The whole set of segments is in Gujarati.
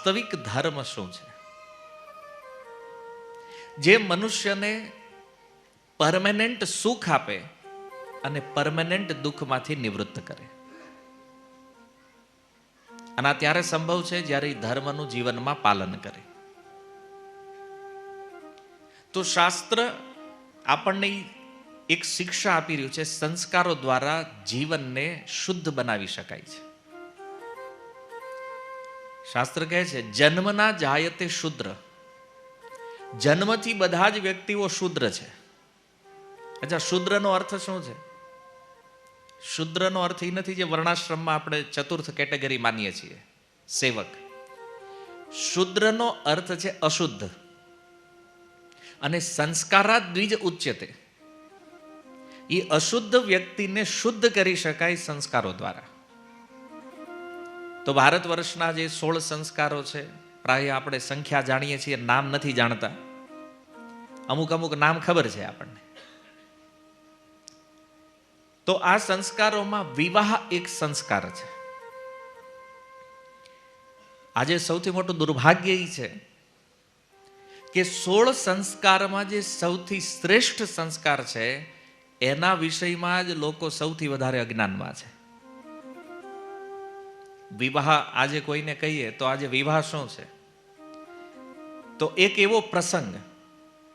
વાસ્તવિક ધર્મ શું છે, જે મનુષ્યને પરમેનન્ટ સુખ આપે અને પરમેનન્ટ દુઃખમાંથી નિવૃત્ત કરે. અને આ ત્યારે સંભવ છે જ્યારે ધર્મનું જીવનમાં પાલન કરે. તો શાસ્ત્ર આપણને એક શિક્ષા આપી રહ્યું છે, સંસ્કારો દ્વારા જીવનને શુદ્ધ બનાવી શકાય છે. શાસ્ત્ર કહે છે જન્મના જાયતે શુદ્ર, જન્મથી બધા જ વ્યક્તિઓ શુદ્ર છે. અચ્છા, શુદ્રનો અર્થ શું છે? શુદ્રનો અર્થ એ નથી જે વર્ણાશ્રમમાં આપણે ચતુર્થ કેટેગરી માનીએ છીએ, સેવક. શુદ્રનો અર્થ છે અશુદ્ધ. અને સંસ્કારાદ દ્વિજ ઉચ્યતે, એ અશુદ્ધ વ્યક્તિને શુદ્ધ કરી શકાય સંસ્કારો દ્વારા. તો ભારત વર્ષના જે 16 સંસ્કારો છે, પ્રાય આપણે સંખ્યા જાણીએ છીએ, નામ નથી જાણતા. અમુક નામ ખબર છે આપણને. તો આ સંસ્કારોમાં વિવાહ એક સંસ્કાર છે. આજે સૌથી મોટું દુર્ભાગ્ય એ છે કે 16 સંસ્કારમાં જે સૌથી શ્રેષ્ઠ સંસ્કાર છે એના વિષયમાં જ લોકો સૌથી વધારે અજ્ઞાનમાં છે. વિવાહ આજે કોઈને કહીએ તો આજે વિવાહ શું છે? તો એક એવો પ્રસંગ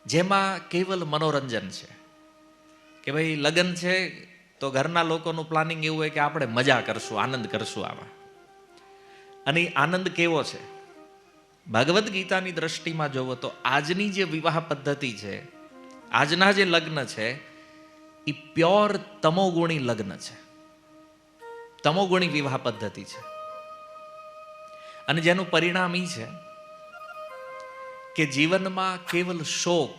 જેમાં કેવલ મનોરંજન છે કે ભાઈ લગ્ન છે તો ઘરના લોકોનું પ્લાનિંગ એવું હોય કે આપણે મજા કરશું, આનંદ કરશું આમાં. અને આનંદ કેવો છે? ભગવદ્ ગીતાની દ્રષ્ટિમાં જોવો તો આજની જે વિવાહ પદ્ધતિ છે, આજના જે લગ્ન છે, એ પ્યોર તમોગુણી લગ્ન છે, તમોગુણી વિવાહ પદ્ધતિ છે. અને જેનું પરિણામ એ છે કે જીવનમાં કેવલ શોક,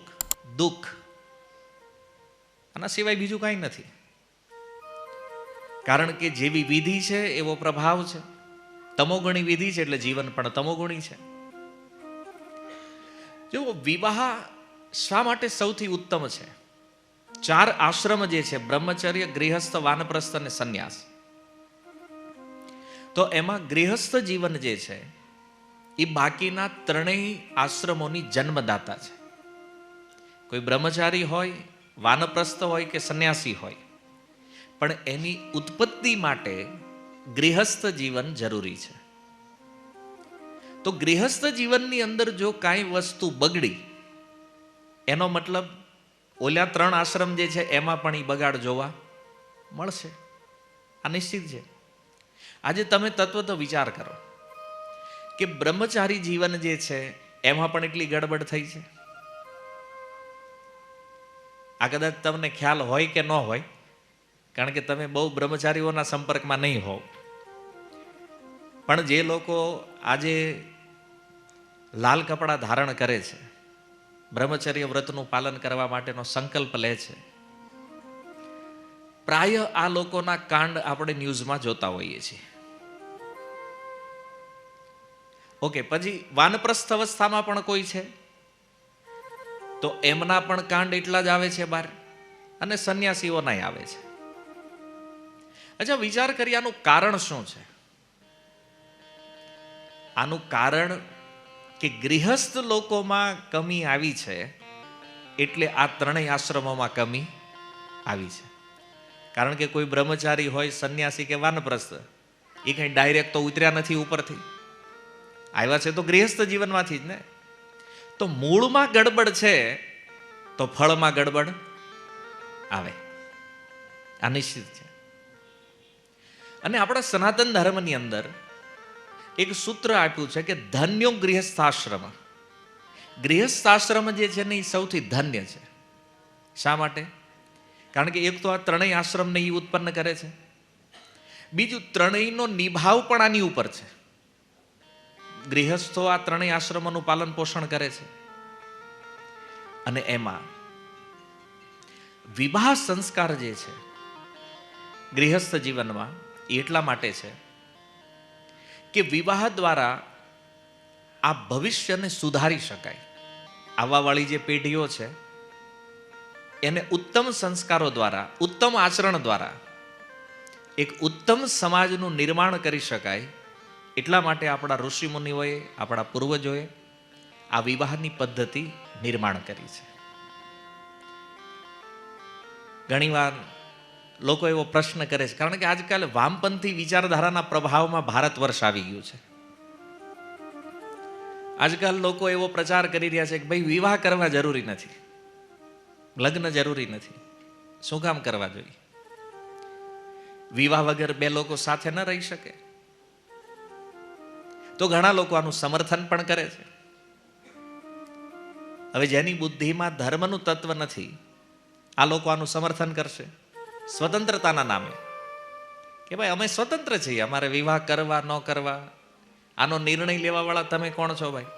દુઃખ, આના સિવાય બીજું કાંઈ નથી. કારણ કે જેવી વિધિ છે એવો પ્રભાવ છે. તમોગુણી વિધિ છે એટલે જીવન પણ તમોગુણી છે. જો વિવાહ શા માટે સૌથી ઉત્તમ છે? 4 આશ્રમ જે છે, બ્રહ્મચર્ય, ગૃહસ્થ, વાનપ્રસ્થ અને સંન્યાસ. તો એમાં ગૃહસ્થ જીવન જે છે એ બાકીના 3 આશ્રમોની જન્મદાતા છે. કોઈ બ્રહ્મચારી હોય, વાનપ્રસ્થ હોય કે સંન્યાસી હોય, પણ એની ઉત્પત્તિ માટે ગૃહસ્થ જીવન જરૂરી છે. તો ગૃહસ્થ જીવનની અંદર જો કાંઈ વસ્તુ બગડી, એનો મતલબ ઓલા 3 આશ્રમ જે છે એમાં પણ એ બગાડ જોવા મળશે. આ નિશ્ચિત છે. આજે તમે તત્વતો વિચાર કરો કે બ્રહ્મચારી જીવન જે છે એમાં પણ એટલી ગડબડ થઈ છે. આ કદાચ તમને ખ્યાલ હોય કે ન હોય, કારણ કે તમે બહુ બ્રહ્મચારીઓના સંપર્કમાં નહીં હોવ. પણ જે લોકો આજે લાલ કપડાં ધારણ કરે છે, બ્રહ્મચર્ય વ્રતનું પાલન કરવા માટેનો સંકલ્પ લે છે, પ્રાય આ લોકોના કાંડ આપણે ન્યૂઝમાં જોતા હોઈએ છીએ. ઓકે, પછી વાનપ્રસ્થ અવસ્થામાં પણ કોઈ છે તો એમના પણ કાંડ એટલા જ આવે છે બહાર, અને સંન્યાસીઓના આવે છે. અચ્છા, વિચાર કરી આનું કારણ શું છે? આનું કારણ કે ગૃહસ્થ લોકોમાં કમી આવી છે એટલે આ 3 આશ્રમોમાં કમી આવી છે. કારણ કે કોઈ બ્રહ્મચારી હોય, સંન્યાસી કે વાનપ્રસ્થ, એ કઈ ડાયરેક્ટ તો ઉતર્યા નથી ઉપરથી, આવ્યા છે તો ગૃહસ્થ જીવનમાંથી જ ને. તો મૂળમાં ગડબડ છે તો ફળમાં ગડબડ આવે, આ નિશ્ચિત છે. અને આપણા સનાતન ધર્મની અંદર એક સૂત્ર આપ્યું છે કે ધન્યો ગૃહસ્થાશ્રમ. ગૃહસ્થાશ્રમ જે છે ને એ સૌથી ધન્ય છે. શા માટે? કારણ કે એક તો આ 3 આશ્રમને એ ઉત્પન્ન કરે છે, બીજું 3નો નિભાવ પણ આની ઉપર છે. ગૃહસ્થો આ 3 આશ્રમોનું પાલન પોષણ કરે છે. અને એમાં વિવાહ સંસ્કાર જે છે ગૃહસ્થ જીવનમાં એટલા માટે છે કે વિવાહ દ્વારા આ ભવિષ્યને સુધારી શકાય. આવવાવાળી જે પેઢીઓ છે એને ઉત્તમ સંસ્કારો દ્વારા, ઉત્તમ આચરણ દ્વારા એક ઉત્તમ સમાજનું નિર્માણ કરી શકાય એટલા માટે આપણા ઋષિ મુનિઓએ, આપણા પૂર્વજોએ આ વિવાહની પદ્ધતિ નિર્માણ કરી છે. ઘણીવાર લોકો એવો પ્રશ્ન કરે છે, કારણ કે આજકાલ વામપંથી વિચારધારાના પ્રભાવમાં ભારત વર્ષ આવી ગયું છે. આજકાલ લોકો એવો પ્રચાર કરી રહ્યા છે કે ભાઈ વિવાહ કરવા જરૂરી નથી, લગ્ન જરૂરી નથી. શું કામ કરવા જોઈએ? વિવાહ વગર બે લોકો સાથે ન રહી શકે? તો ઘણા લોકો આનું સમર્થન પણ કરે છે. હવે જેની બુદ્ધિમાં ધર્મનું તત્વ નથી, આ લોકો આનું સમર્થન કરશે સ્વતંત્રતાના નામે, કે ભાઈ અમે સ્વતંત્ર છીએ, અમારે વિવાહ કરવા ન કરવા આનો નિર્ણય લેવા વાળા તમે કોણ છો ભાઈ?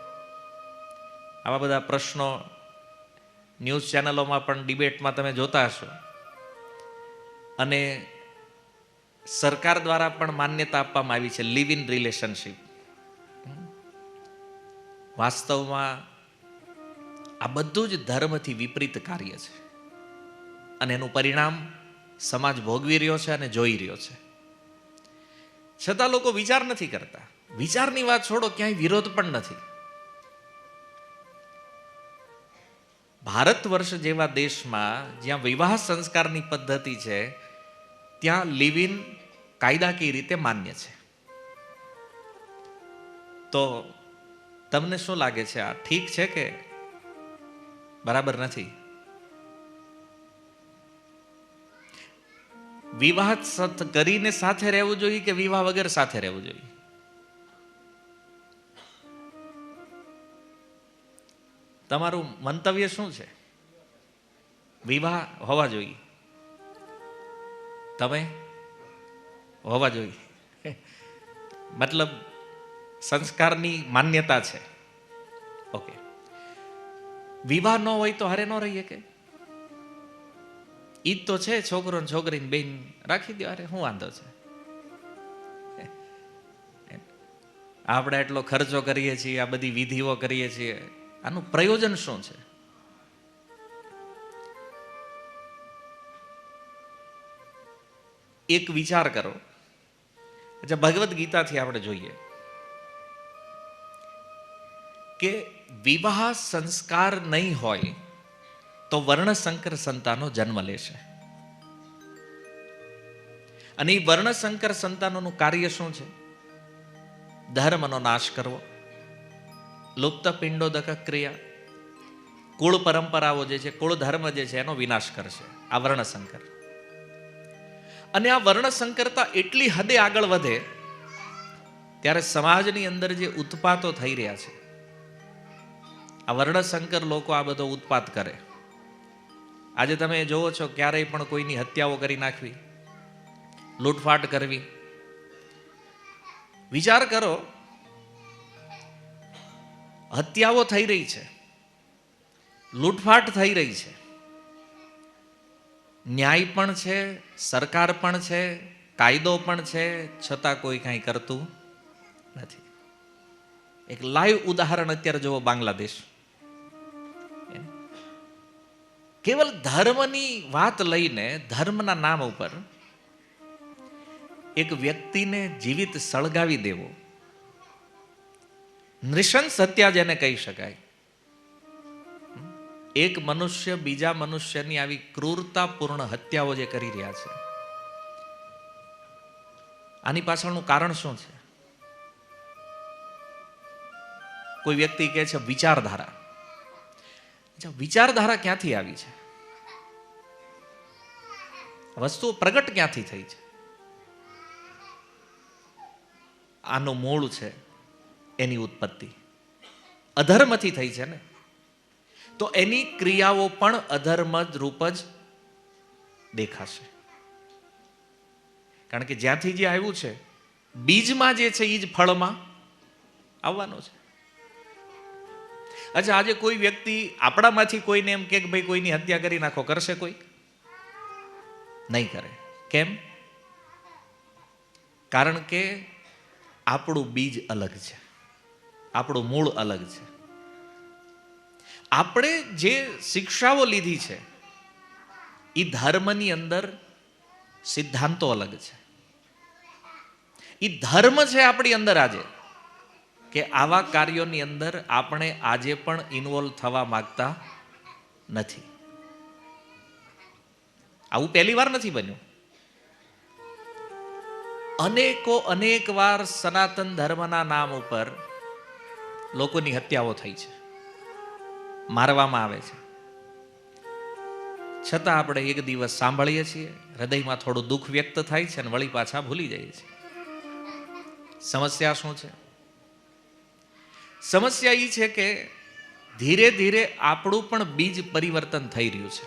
આવા બધા પ્રશ્નો ન્યૂઝ ચેનલોમાં પણ ડિબેટમાં તમે જોતા હશો. અને સરકાર દ્વારા પણ માન્યતા આપવામાં આવી છે લિવ ઇન રિલેશનશીપ. વાસ્તવમાં આ બધું જ ધર્મથી વિપરીત કાર્ય છે, અને એનું પરિણામ સમાજ ભોગવી રહ્યો છે અને જોઈ રહ્યો છે. છતાં લોકો વિચાર નથી કરતા. વિચારની વાત છોડો, ક્યાંય વિરોધ પણ નથી. ભારત વર્ષ જેવા દેશમાં જ્યાં વિવાહ સંસ્કારની પદ્ધતિ છે, ત્યાં લિવ ઇન કાયદાકીય રીતે માન્ય છે. તો તમને શું લાગે છે, આ ઠીક છે કે બરાબર નથી? વિવાહ કરીને સાથે રહેવું જોઈએ કે વિવાહ વગર સાથે રહેવું જોઈએ? તમારું મંતવ્ય શું છે? વિવાહ હોવા જોઈએ. તમે હોવા જોઈએ. મતલબ સંસ્કારની માન્યતા છે. ઓકે. વિવાહ ન હોય તો હારે ન રહીએ કે? ઈદ તો છે, છોકરો ને છોકરીને બેન રાખી દો, અરે શું વાંધો છે? આપણે એટલો ખર્ચો કરીએ છીએ, આ બધી વિધિઓ કરીએ છીએ, આનું પ્રયોજન શું છે? એક વિચાર કરો. ભગવદ્ ગીતાથી આપણે જોઈએ કે વિવાહ સંસ્કાર નહીં હોય તો વર્ણશંકર સંતાનો જન્મ લેશે. અને એ વર્ણશંકર સંતાનોનું કાર્ય શું છે? ધર્મનો નાશ કરવો, લુપ્ત પિંડોદક ક્રિયા, કુળ પરંપરાઓ જે છે, કુળ ધર્મ જે છે, એનો વિનાશ કરશે આ વર્ણશંકર. અને આ વર્ણશંકરતા એટલી હદે આગળ વધે ત્યારે સમાજની અંદર જે ઉત્પાતો થઈ રહ્યા છે, આ વર્ણશંકર લોકો આ બધો ઉત્પાત કરે. આજે તમે જોવો છો, ક્યારેય પણ કોઈની હત્યાઓ કરી નાખવી, લૂંટફાટ કરવી. વિચાર કરો, હત્યાઓ થઈ રહી છે, લૂંટફાટ થઈ રહી છે, ન્યાય પણ છે, સરકાર પણ છે, કાયદો પણ છે, છતાં કોઈ કાંઈ કરતું નથી. એક લાઈવ ઉદાહરણ અત્યારે જુઓ, બાંગ્લાદેશ. કેવલ ધર્મની વાત લઈને, ધર્મના નામ ઉપર એક વ્યક્તિને જીવિત સળગાવી દેવો, નૃશંસ હત્યા જેને કહી શકાય. એક મનુષ્ય બીજા મનુષ્યની આવી ક્રૂરતાપૂર્ણ હત્યાઓ જે કરી રહ્યા છે, આની પાછળનું કારણ શું છે? કોઈ વ્યક્તિ કહે છે વિચારધારા. વિચારધારા ક્યાંથી આવી છે? વસ્તુઓ પ્રગટ ક્યાંથી થઈ છે? આનું મૂળ છે એની ઉત્પત્તિ અધર્મથી થઈ છે ને, તો એની ક્રિયાઓ પણ અધર્મ રૂપ જ દેખાશે. કારણ કે જ્યાંથી જે આવ્યું છે, બીજમાં જે છે એ જ ફળમાં આવવાનું છે. અચ્છા, આજે કોઈ વ્યક્તિ આપણામાંથી કોઈને એમ કે ભાઈ કોઈની હત્યા કરી નાખો, કરશે કોઈ? નહીં કરે. કેમ? કારણ કે આપણું બીજ અલગ છે, આપણું મૂળ અલગ છે. આપણે જે શિક્ષાઓ લીધી છે એ ધર્મની અંદર સિદ્ધાંતો અલગ છે. એ ધર્મ છે આપણી અંદર આજે, કે આવા કાર્યોની અંદર આપણે આજે પણ ઇન્વોલ્વ થવા માંગતા નથી. આવું પહેલી વાર નથી બન્યું. અનેક વાર સનાતન ધર્મના નામ ઉપર લોકોની હત્યાઓ થઈ છે, મારવામાં આવે છે. છતાં આપણે એક દિવસ સાંભળીએ છીએ, હૃદયમાં થોડું દુઃખ વ્યક્ત થાય છે અને વળી પાછા ભૂલી જઈએ છીએ. સમસ્યા શું છે? સમસ્યા એ છે કે ધીરે ધીરે આપણું પણ બીજ પરિવર્તન થઈ રહ્યું છે.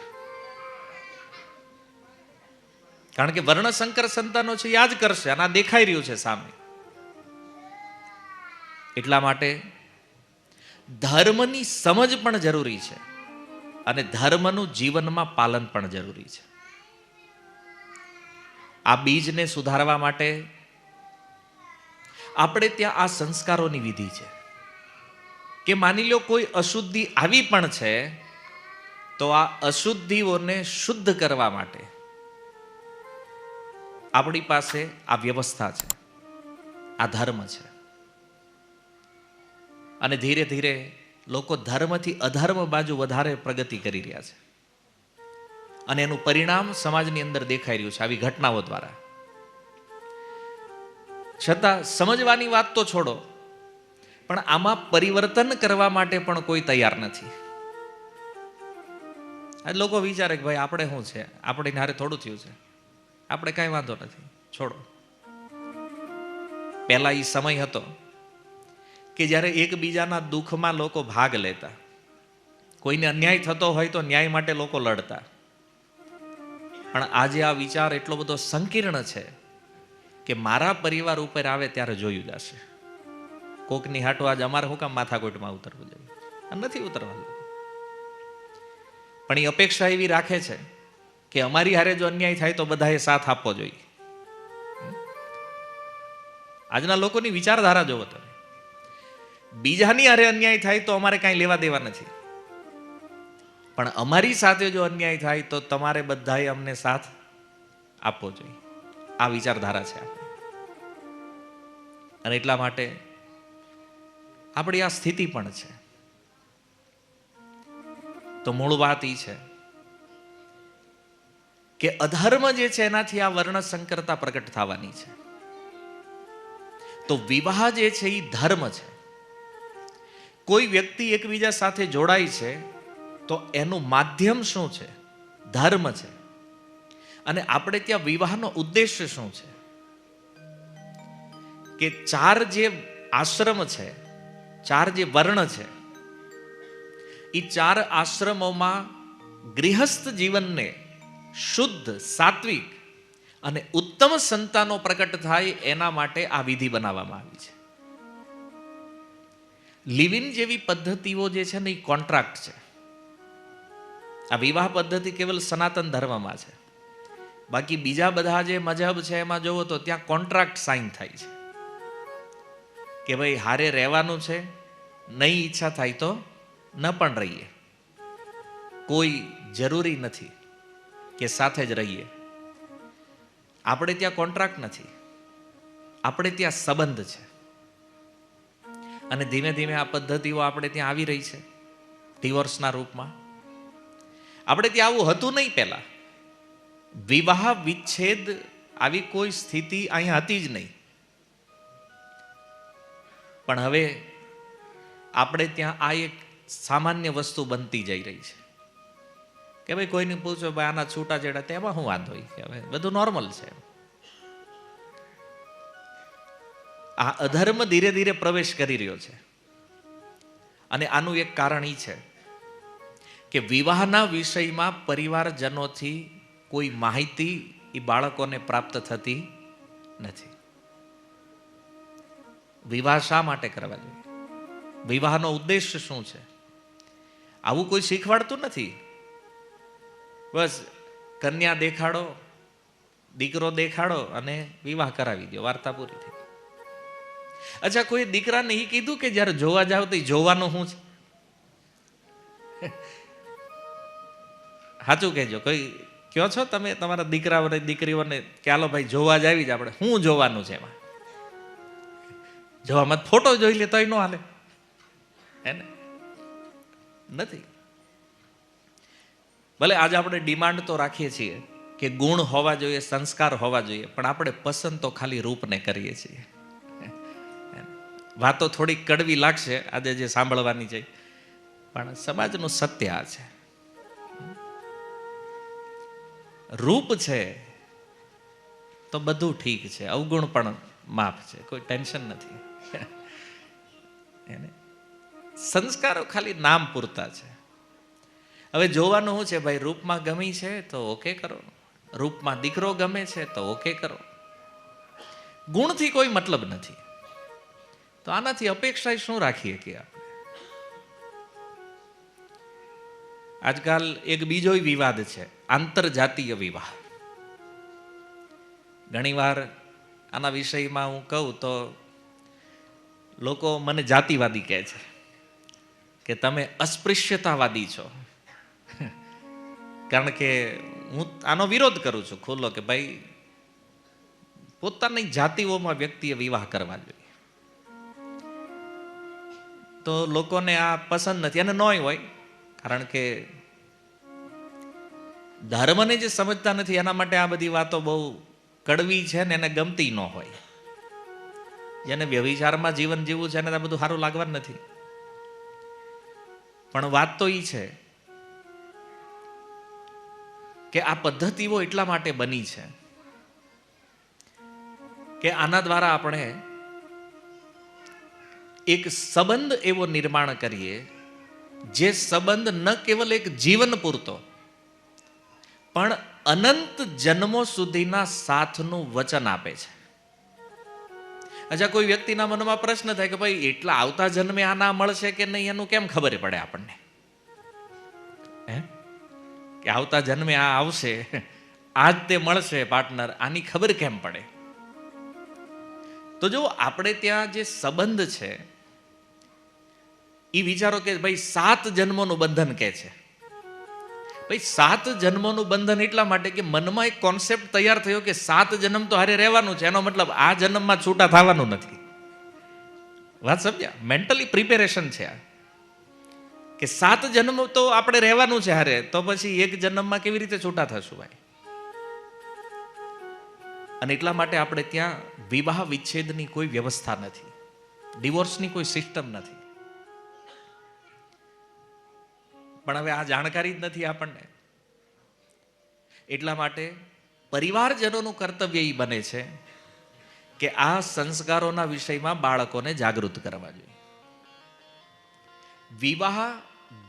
કારણ કે વર્ણશંકર સંતાનો છે યાદ કરશે, અને આ દેખાઈ રહ્યું છે સામે. એટલા માટે ધર્મની સમજ પણ જરૂરી છે અને ધર્મનું જીવનમાં પાલન પણ જરૂરી છે. આ બીજને સુધારવા માટે આપણે ત્યાં આ સંસ્કારોની વિધિ છે કે માની લો કોઈ અશુદ્ધિ આવી પણ છે તો આ અશુદ્ધિઓને શુદ્ધ કરવા માટે આપણી પાસે આ વ્યવસ્થા છે, આ ધર્મ છે. અને ધીરે ધીરે લોકો ધર્મથી અધર્મ બાજુ વધારે પ્રગતિ કરી રહ્યા છે અને એનું પરિણામ સમાજની અંદર દેખાઈ રહ્યું છે આવી ઘટનાઓ દ્વારા. છતાં સમજવાની વાત તો છોડો, પણ આમાં પરિવર્તન કરવા માટે પણ કોઈ તૈયાર નથી. આ લોકો વિચારે કે ભાઈ આપણે શું છે, આપણે હારે થોડું થયું છે, આપણે કાંઈ વાંધો નથી, છોડો. પહેલા એ સમય હતો કે જ્યારે એકબીજાના દુઃખમાં લોકો ભાગ લેતા, કોઈને અન્યાય થતો હોય તો ન્યાય માટે લોકો લડતા. પણ આજે આ વિચાર એટલો બધો સંકીર્ણ છે કે મારા પરિવાર ઉપર આવે ત્યારે જોયું જશે. કોકની હાટો આજ અમારે શું કામ માથાકોટમાં ઉતરવું જોઈએ? નથી ઉતરવાનું. પણ એ અપેક્ષા એવી રાખે છે કે અમારી હારે જો અન્યાય થાય તો બધાએ સાથ આપવો જોઈએ. આજના લોકોની વિચારધારા જોવો તમે, બીજાની હારે અન્યાય થાય તો અમારે કાંઈ લેવા દેવા નથી, પણ અમારી સાથે જો અન્યાય થાય તો તમારે બધાએ અમને સાથ આપવો જોઈએ. આ વિચારધારા છે આપણે. અને એટલા માટે આપણી આ સ્થિતિ પણ છે. તો મૂળ વાત એ છે કે અધર્મ જે છે એનાથી આ વર્ણ સંકરતા પ્રગટ થવાની છે. તો વિવાહ જે છે એ ધર્મ છે. કોઈ વ્યક્તિ એકબીજા સાથે જોડાય છે તો એનું માધ્યમ શું છે? ધર્મ છે. અને આપણે ત્યાં વિવાહનો ઉદ્દેશ્ય શું છે? કે ચાર જે આશ્રમ છે, ચાર જે વર્ણ છે, એ ચાર આશ્રમોમાં ગૃહસ્થ જીવનને શુદ્ધ, સાત્વિક અને ઉત્તમ સંતાનો પ્રકટ થાય એના માટે આ વિધિ બનાવવામાં આવી છે. લિવ ઇન જેવી પદ્ધતિઓ જે છે ને એ કોન્ટ્રાક્ટ છે. આ વિવાહ પદ્ધતિ કેવલ સનાતન ધર્મમાં છે. બાકી બીજા બધા જે મજહબ છે એમાં જોવો તો ત્યાં કોન્ટ્રાક્ટ સાઇન થાય છે કે ભાઈ હારે રહેવાનું છે, નહીં ઈચ્છા થાય તો ન પણ રહીએ, કોઈ જરૂરી નથી કે સાથે જ રહીએ. આપણે ત્યાં કોન્ટ્રાક્ટ નથી, આપણે ત્યાં સંબંધ છે. અને ધીમે ધીમે આ પદ્ધતિઓ આપણે ત્યાં આવી રહી છે ડિવોર્સના રૂપમાં. આપણે ત્યાં આવું હતું નહીં પહેલા. વિવાહ વિચ્છેદ આવી કોઈ સ્થિતિ અહીંયા હતી જ નહીં. પણ હવે આપણે ત્યાં આ એક સામાન્ય વસ્તુ બનતી જઈ રહી છે કે ભાઈ કોઈને પૂછો ભાઈ આના છૂટાછેડા, તેમાં શું વાંધો હોય, કે હવે બધું નોર્મલ છે. આ અધર્મ ધીરે ધીરે પ્રવેશ કરી રહ્યો છે. અને આનું એક કારણ એ છે કે વિવાહના વિષયમાં પરિવારજનોથી કોઈ માહિતી એ બાળકોને પ્રાપ્ત થતી નથી. વિવાહ શા માટે કરવા જોઈએ? વિવાહનો ઉદ્દેશ્ય શું છે? આવું કોઈ શીખવાડતું નથી. બસ કન્યા દેખાડો, દીકરો દેખાડો અને વિવાહ કરાવી દો, વાર્તા પૂરી થઈ. અચ્છા, કોઈ દીકરાને એ કીધું કે જયારે જોવા જાવ તો જોવાનું શું છે? સાચું કહેજો, કોઈ કયો છો તમે તમારા દીકરાઓને દીકરીઓને કે હાલો ભાઈ જોવા જ આવી જ, આપણે શું જોવાનું છે એમાં? જો આમાં ફોટો જોઈ લે તોય ન હાલે, હે ને? નથી. ભલે આજે આપણે ડિમાન્ડ તો રાખીએ છીએ કે ગુણ હોવા જોઈએ, સંસ્કાર હોવા જોઈએ, પણ આપણે પસંદ તો ખાલી રૂપને કરીએ છીએ. વાતો થોડી કડવી લાગશે આજે જે સાંભળવાની છે, પણ સમાજનું સત્ય આ છે. રૂપ છે તો બધું ઠીક છે, અવગુણ પણ માફ છે, કોઈ ટેન્શન નથી. સંસ્કારો ખાલી નામ પૂરતા છે. હવે જોવાનું શું છે ભાઈ, રૂપમાં ગમી છે તો ઓકે કરો, રૂપમાં દીકરો ગમે છે તો ઓકે કરો. ગુણથી કોઈ મતલબ નથી, તો આનાથી અપેક્ષા શું રાખીએ કે આપણે? આજકાલ એક બીજો વિવાદ છે, આંતરજાતીય વિવાહ. ઘણીવાર આના વિષયમાં હું કહું તો લોકો મને જાતિવાદી કહે છે કે તમે અસ્પૃશ્યતાવાદી છો. કારણ કે હું આનો વિરોધ કરું છું ખુલ્લો કે ભાઈ પોતાની જાતિઓમાં વ્યક્તિએ વિવાહ કરવા જોઈએ. તો લોકોને આ પસંદ નથી અને નોય હોય, કારણ કે ધર્મને જે સમજતા નથી એના માટે આ બધી વાતો બહુ કડવી છે ને એને ગમતી ન હોય. જેને વ્યભિચારમાં જીવન જીવવું છે એને આ બધું સારું લાગવાનું નથી. પણ વાત તો એ છે કે આ પદ્ધતિઓ એટલા માટે બની છે કે આના દ્વારા આપણે એક સંબંધ એવો નિર્માણ કરીએ જે સંબંધ ન કેવલ એક જીવન પૂરતો પણ અનંત જન્મો સુધીના સાથનું વચન આપે છે. અચ્છા, કોઈ વ્યક્તિના મનમાં પ્રશ્ન થાય કે ભાઈ એટલા આવતા જન્મે આના મળશે કે નહીં એનું કેમ ખબર પડે આપણને? હે કે આવતા જન્મે આ આવશે, આજ તે મળશે પાર્ટનર, આની ખબર કેમ પડે? તો જો આપણે ત્યાં જે સંબંધ છે એ વિચારો કે ભાઈ 7 જન્મોનું બંધન કે છે. ભાઈ 7 જન્મોનું બંધન એટલા માટે કે મનમાં એક કોન્સેપ્ટ તૈયાર થયો કે 7 જન્મ તો હારે રહેવાનું છે, એનો મતલબ આ જન્મમાં છૂટા થવાનું નથી. વાત સમજ્યા? મેન્ટલી પ્રિપેરેશન છે આ કે 7 જન્મ તો આપણે રહેવાનું છે હારે, તો પછી એક જન્મમાં કેવી રીતે છૂટા થશું ભાઈ? અને એટલા માટે આપણે ત્યાં વિવાહ વિચ્છેદની કોઈ વ્યવસ્થા નથી, ડિવોર્સની કોઈ સિસ્ટમ નથી. પણ હવે આ જાણકારી જ નથી આપણને. એટલા માટે પરિવારજનોનું કર્તવ્ય એ બને છે કે આ સંસ્કારોના વિષયમાં બાળકોને જાગૃત કરવા જોઈએ. વિવાહ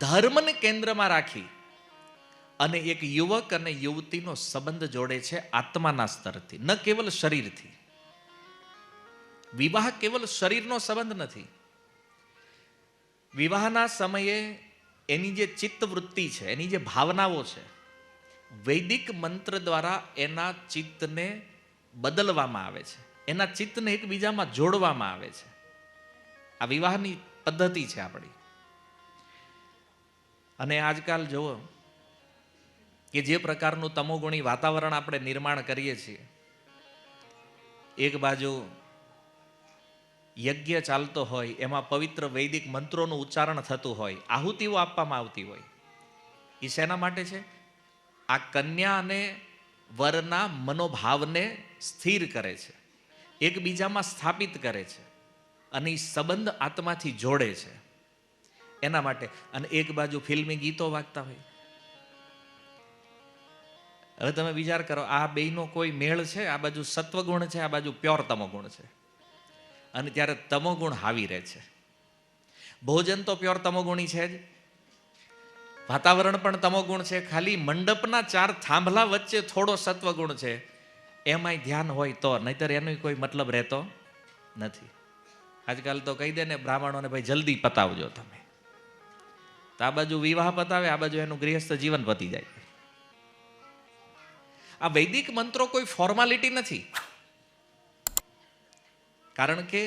ધર્મને કેન્દ્રમાં રાખી અને એક યુવક અને યુવતીનો સંબંધ જોડે છે આત્માના સ્તરથી, ન કેવલ શરીરથી. વિવાહ કેવલ શરીરનો સંબંધ નથી. વિવાહના સમયે એની જે ચિત્તવૃત્તિ છે, એની જે ભાવનાઓ છે, વૈદિક મંત્ર દ્વારા એના ચિત્તને બદલવામાં આવે છે, એના ચિત્તને એકબીજામાં જોડવામાં આવે છે. આ વિવાહની પદ્ધતિ છે આપણી. અને આજકાલ જુઓ કે જે પ્રકારનું તમોગુણી વાતાવરણ આપણે નિર્માણ કરીએ છીએ, એક બાજુ યજ્ઞ ચાલતો હોય, એમાં પવિત્ર વૈદિક મંત્રોનું ઉચ્ચારણ થતું હોય, આહુતિઓ આપવામાં આવતી હોય, એ શેના માટે છે? આ કન્યા અને વરના મનોભાવને સ્થિર કરે છે, એકબીજામાં સ્થાપિત કરે છે અને એ સંબંધ આત્માથી જોડે છે એના માટે. અને એક બાજુ ફિલ્મી ગીતો વાગતા હોય. હવે તમે વિચાર કરો, આ બેયનો કોઈ મેળ છે? આ બાજુ સત્વગુણ છે, આ બાજુ પ્યોર તમોગુણ છે, અને ત્યારે તમોગુણ હાવી રહે છે. ભોજન તો પ્યોર તમોગુણી છે જ, વાતાવરણ પણ તમોગુણ છે, ખાલી મંડપના 4 થાંભલા વચ્ચે થોડો સત્વગુણ છે, એમાંય ધ્યાન હોય તો, નહીતર એનો કોઈ મતલબ રહેતો નથી. આજકાલ તો કહી દે ને બ્રાહ્મણોને, ભાઈ જલ્દી પતાવજો તમે. તો આ બાજુ વિવાહ પતાવે, આ બાજુ એનું ગૃહસ્થ જીવન પતી જાય. આ વૈદિક મંત્રો કોઈ ફોર્માલિટી નથી. કારણ કે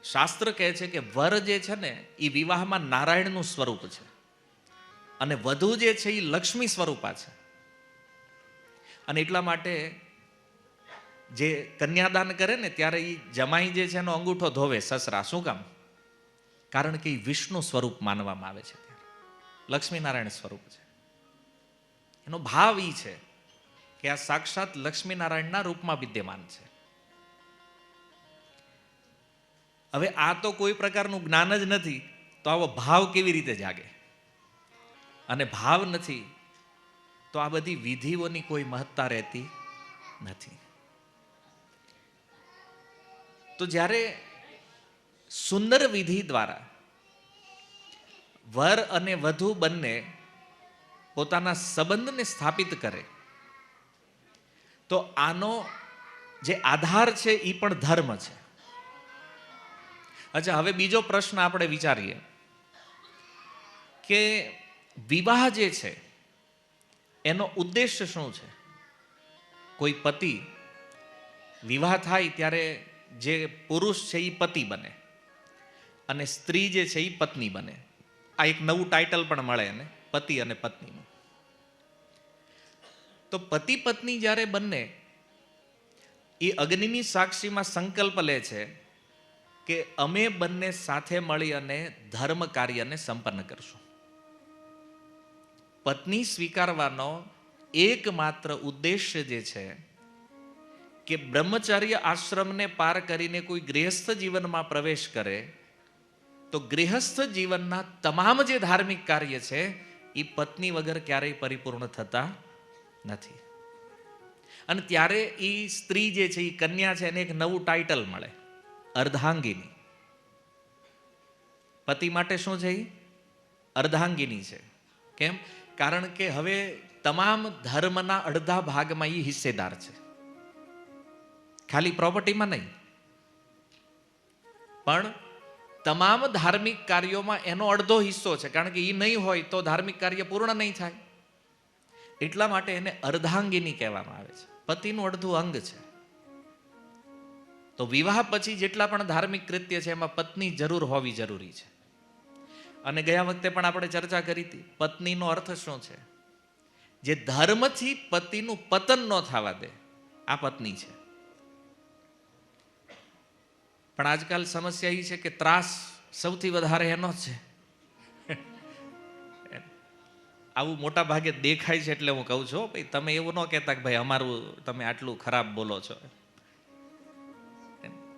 શાસ્ત્ર કહે છે કે વર જે છે ને એ વિવાહમાં નારાયણનું સ્વરૂપ છે અને વધુ જે છે એ લક્ષ્મી સ્વરૂપા છે. અને એટલા માટે જે કન્યાદાન કરે ને ત્યારે એ જમાઈ જે છે એનો અંગૂઠો ધોવે સસરા. શું કામ? કારણ કે એ વિષ્ણુ સ્વરૂપ માનવામાં આવે છે, ત્યારે લક્ષ્મીનારાયણ સ્વરૂપ છે. એનો ભાવ એ છે કે આ સાક્ષાત લક્ષ્મીનારાયણના રૂપમાં વિદ્યમાન છે. હવે આ તો કોઈ પ્રકારનું જ્ઞાન જ નથી, તો આવો ભાવ કેવી રીતે જાગે? અને ભાવ નથી તો આ બધી વિધિઓની કોઈ મહત્તા રહેતી નથી. તો જ્યારે સુંદર વિધિ દ્વારા વર અને વધુ બંને પોતાના સંબંધને સ્થાપિત કરે તો આનો જે આધાર છે એ પણ ધર્મ છે. અચ્છા, હવે બીજો પ્રશ્ન આપણે વિચારીએ કે વિવાહ જે છે એનો ઉદ્દેશ્ય શું છે? કોઈ પતિ વિવાહ થાય ત્યારે જે પુરુષ છે એ પતિ બને અને સ્ત્રી જે છે એ પત્ની બને. આ એક નવું ટાઇટલ પણ મળે એને, પતિ અને પત્નીનું. તો પતિ પત્ની જ્યારે બંને એ અગ્નિની સાક્ષીમાં સંકલ્પ લે છે કે અમે બંને સાથે મળી અને ધર્મ કાર્યને સંપન્ન કરશું. પત્ની સ્વીકારવાનો એકમાત્ર ઉદ્દેશ્ય જે છે કે બ્રહ્મચર્ય આશ્રમને પાર કરીને કોઈ ગૃહસ્થ જીવનમાં પ્રવેશ કરે તો ગૃહસ્થ જીવનના તમામ જે ધાર્મિક કાર્ય છે એ પત્ની વગર ક્યારેય પરિપૂર્ણ થતા નથી. અને ત્યારે એ સ્ત્રી જે છે એ કન્યા છે એને એક નવું ટાઇટલ મળે, અર્ધાંગિની. પતિ માટે શું છે? એ અર્ધાંગિની છે. કેમ? કારણ કે હવે તમામ ધર્મના અડધા ભાગમાં એ હિસ્સેદાર છે, ખાલી પ્રોપર્ટીમાં નહીં, પણ તમામ ધાર્મિક કાર્યોમાં એનો અડધો હિસ્સો છે. કારણ કે એ નહીં હોય તો ધાર્મિક કાર્ય પૂર્ણ નહીં થાય. એટલા માટે એને અર્ધાંગિની કહેવામાં આવે છે. પતિનું અડધું અંગ છે. તો વિવાહ પછી જેટલા પણ ધાર્મિક કૃત્ય છે એમાં પત્ની જરૂર હોવી જરૂરી છે. અને ગયા વખતે પણ આપણે ચર્ચા કરી હતી, પત્નીનો અર્થ શું છે? જે ધર્મથી પતિનું પતન ન થવા દે, આ પત્ની છે. પણ આજકાલ સમસ્યા એ છે કે ત્રાસ સૌથી વધારે એનો જ છે. આવું મોટા ભાગે દેખાય છે એટલે હું કહું છું, ભાઈ તમે એવું ન કહેતા કે ભાઈ અમારું તમે આટલું ખરાબ બોલો છો.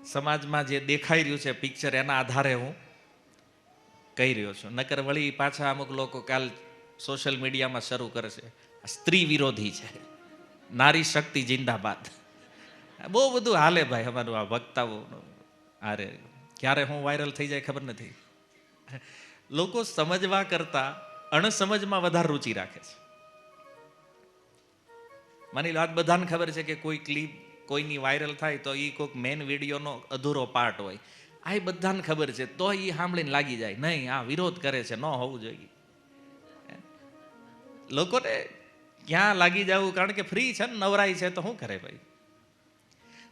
સમાજમાં જે દેખાઈ રહ્યું છે પિક્ચર, એના આધારે હું કહી રહ્યો છું. નકર વળી પાછા અમુક લોકો કાલ સોશિયલ મીડિયામાં શરૂ કરશે, સ્ત્રી વિરોધી છે, નારી શક્તિ જિંદાબાદ. બહુ બધું હાલે ભાઈ અમારું આ વક્તાઓ. અરે ક્યારે હું વાયરલ થઈ જાય ખબર નથી. લોકો સમજવા કરતા અણસમજમાં વધારે રુચિ રાખે છે. માની લો આજ બધાને ખબર છે કે કોઈ ક્લિપ કોઈની વાયરલ થાય તો એ કોઈક મેઇન વિડીયોનો અધૂરો પાર્ટ હોય. આ બધાને ખબર છે તો એ સાંભળીને લાગી જાય, નહીં આ વિરોધ કરે છે, ન હોવું જોઈએ. લોકોને ક્યાં લાગી જવું? કારણ કે ફ્રી છે ને, નવરાઈ છે તો શું કરે ભાઈ?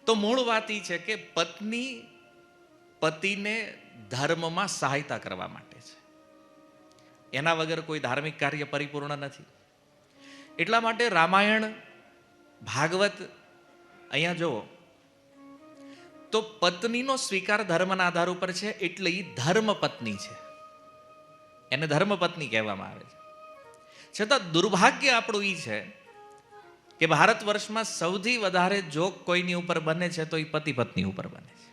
તો મૂળ વાત એ છે કે પત્ની પતિને ધર્મમાં સહાયતા કરવા માટે છે. એના વગર કોઈ ધાર્મિક કાર્ય પરિપૂર્ણ નથી. એટલા માટે રામાયણ, ભાગવત અહીંયા જુઓ તો પત્નીનો સ્વીકાર ધર્મના આધાર ઉપર છે, એટલે એ ધર્મ પત્ની છે, એને ધર્મ પત્ની કહેવામાં આવે છે. છતાં દુર્ભાગ્ય આપણું એ છે કે ભારત વર્ષમાં સૌથી વધારે જોક કોઈની ઉપર બને છે તો એ પતિ પત્ની ઉપર બને છે.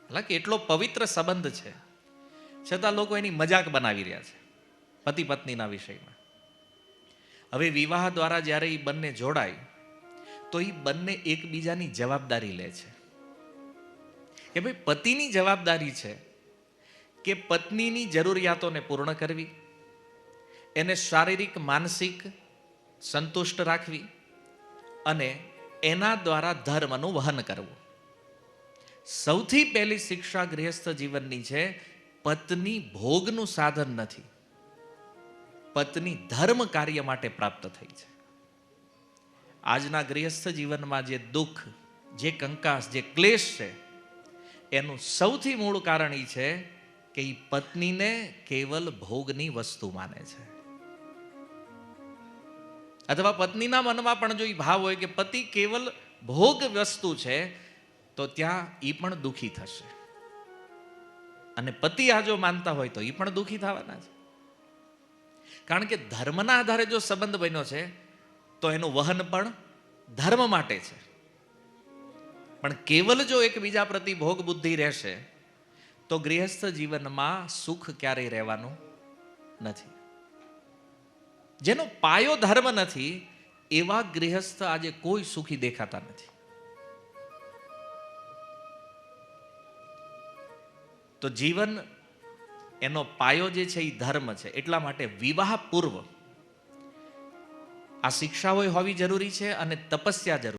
હાલાકી એટલો પવિત્ર સંબંધ છે છતાં લોકો એની મજાક બનાવી રહ્યા છે પતિ પત્નીના વિષયમાં. હવે વિવાહ દ્વારા જ્યારે એ બંને જોડાય તો એ બંને એકબીજાની જવાબદારી લે છે કે ભાઈ પતિની જવાબદારી છે કે પત્નીની જરૂરિયાતોને પૂર્ણ કરવી, એને શારીરિક માનસિક સંતુષ્ટ રાખવી અને એના દ્વારા ધર્મનું વહન કરવું. સૌથી પહેલી શિક્ષા ગૃહસ્થ જીવનની છે, પત્ની ભોગનું સાધન નથી, પત્ની ધર્મ કાર્ય માટે પ્રાપ્ત થઈ છે. આજના ગૃહસ્થ જીવનમાં જે દુઃખ, જે કંકાસ, જે ક્લેશ છે એનું સૌથી મૂળ કારણ એ છે કે એ પત્નીને કેવલ ભોગની વસ્તુ માને છે. અથવા પત્નીના મનમાં પણ જો એ ભાવ હોય કે પતિ કેવલ ભોગ વસ્તુ છે તો ત્યાં એ પણ દુઃખી થશે. અને પતિ આ જો માનતા હોય તો એ પણ દુઃખી થવાના છે. કારણ કે ધર્મના આધારે જો સંબંધ બન્યો છે તો એનું વહન પણ ધર્મ માટે છે. પણ કેવલ જો એકબીજા પ્રતિ ભોગ બુદ્ધિ રહેશે તો ગૃહસ્થ જીવનમાં સુખ ક્યારેય રહેવાનું નથી. જેનો પાયો ધર્મ નથી એવા ગૃહસ્થ આજે કોઈ સુખી દેખાતા નથી. તો જીવન એનો પાયો જે છે એ ધર્મ છે. એટલા માટે વિવાહ પૂર્વ આ શિક્ષાઓ હોવી જરૂરી છે અને તપસ્યા જરૂરી.